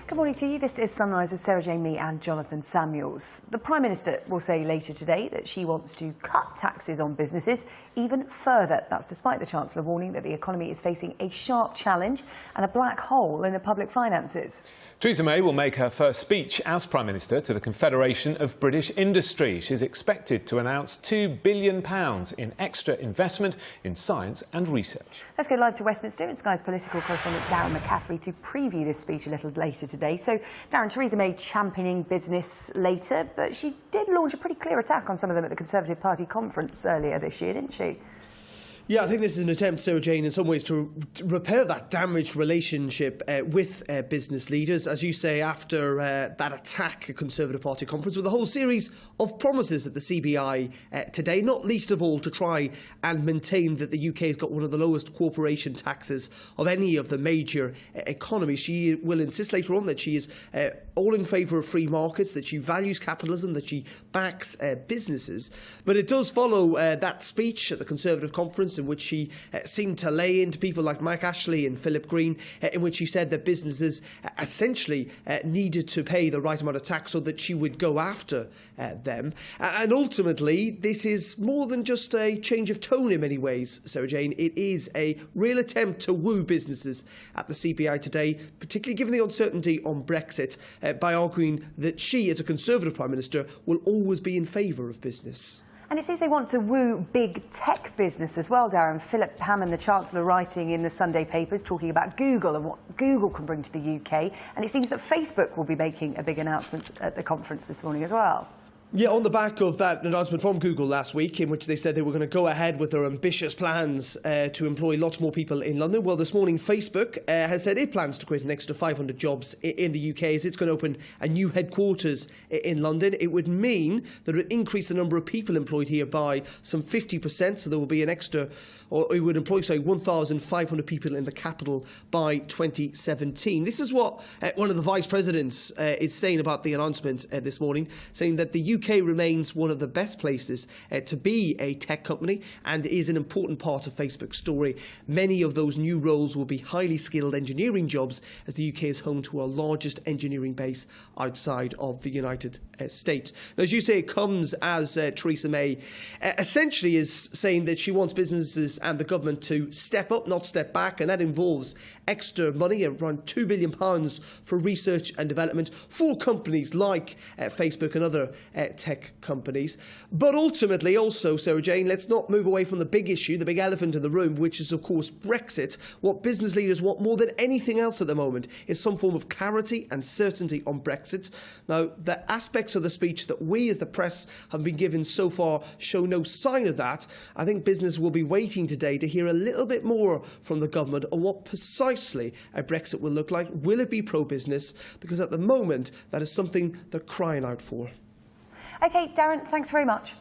Good morning to you. This is Sunrise with Sarah Jane Mee and Jonathan Samuels. The Prime Minister will say later today that she wants to cut taxes on businesses even further. That's despite the Chancellor warning that the economy is facing a sharp challenge and a black hole in the public finances. Theresa May will make her first speech as Prime Minister to the Confederation of British Industry. She's expected to announce £2 billion in extra investment in science and research. Let's go live to Westminster and Sky's political correspondent Darren McCaffrey to preview this speech a little later today. So, Darren, Theresa May championing business later, but she did launch a pretty clear attack on some of them at the Conservative Party conference earlier this year, didn't she? Yeah, I think this is an attempt, Sarah Jane, in some ways to repair that damaged relationship with business leaders, as you say, after that attack at Conservative Party conference, with a whole series of promises at the CBI today, not least of all to try and maintain that the UK has got one of the lowest corporation taxes of any of the major economies. She will insist later on that she is all in favour of free markets, that she values capitalism, that she backs businesses. But it does follow that speech at the Conservative conference in which she seemed to lay into people like Mike Ashley and Philip Green, in which she said that businesses essentially needed to pay the right amount of tax so that she would go after them. And ultimately, this is more than just a change of tone in many ways, Sarah Jane. It is a real attempt to woo businesses at the CBI today, particularly given the uncertainty on Brexit, by arguing that she, as a Conservative Prime Minister, will always be in favour of business. And it seems they want to woo big tech business as well, Darren. Philip Hammond, the Chancellor, writing in the Sunday papers, talking about Google and what Google can bring to the UK. And it seems that Facebook will be making a big announcement at the conference this morning as well. Yeah, on the back of that announcement from Google last week, in which they said they were going to go ahead with their ambitious plans to employ lots more people in London. Well, this morning, Facebook has said it plans to create an extra 500 jobs in the UK as it's going to open a new headquarters in London. It would mean that it would increase the number of people employed here by some 50%, so there will be an extra, or it would employ, 1,500 people in the capital by 2017. This is what one of the vice presidents is saying about the announcement this morning, saying that the UK remains one of the best places to be a tech company and is an important part of Facebook's story. Many of those new roles will be highly skilled engineering jobs, as the UK is home to our largest engineering base outside of the United States. Now, as you say, it comes as Theresa May essentially is saying that she wants businesses and the government to step up, not step back, and that involves extra money, around £2 billion for research and development for companies like Facebook and other tech companies. But ultimately also, Sarah Jane, let's not move away from the big issue, the big elephant in the room, which is, of course, Brexit. What business leaders want more than anything else at the moment is some form of clarity and certainty on Brexit. Now, the aspects of the speech that we as the press have been given so far show no sign of that. I think business will be waiting today to hear a little bit more from the government on what precisely a Brexit will look like. Will it be pro-business? Because at the moment, that is something they're crying out for. OK, Darren, thanks very much.